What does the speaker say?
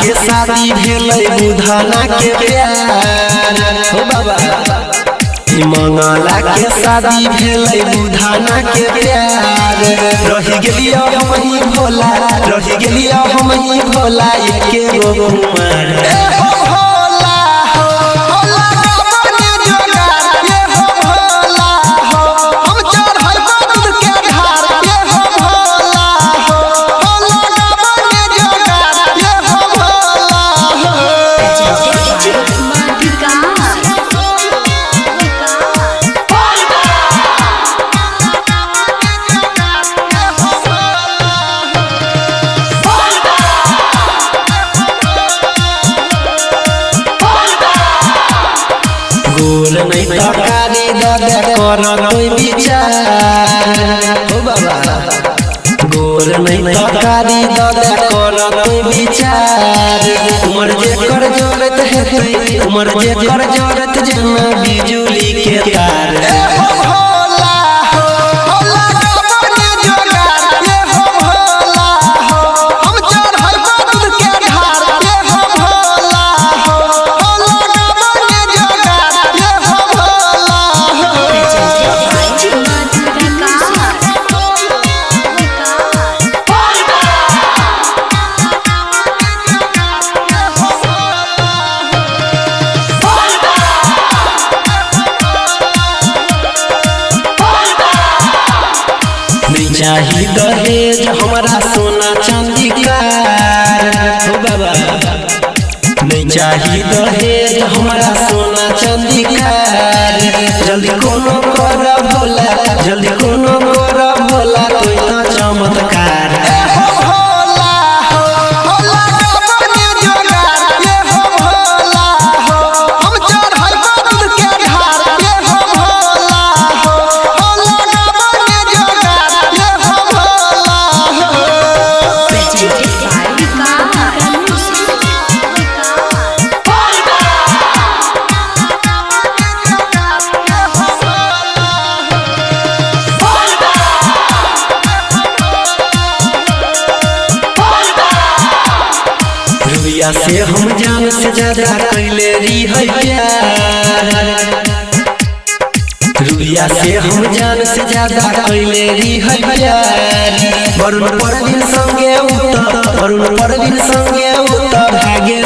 के शादी भेलै बुधाना के प्यार हो बाबा मंगला के शादी भेलै बुधाना के प्यार रही गेलियो हम ही भोला रही गेलियो हम ही भोला एके गो कुमार गोल नहीं तकारी दे कर कोई विचार हो बाबा गोल नहीं तकारी दे कर कोई विचार उमर जे कर जरूरत है उमर जे कर जरूरत जना बिजुली के तार चाही दहेज हमारा सोना चांदी कार हो बाबा नहीं चाही दहेज हमारा सोना चांदी कार जल्दी कोनो कर भोला जल्दी कोनो कर भोला कोई ना चमत्कार से हम जान से ज्यादा कैले री है प्यार रुबिया से हम जान से ज्यादा कैले री है प्यार वरुण परवीन संगे उतर वरुण परवीन संगे उतर भागे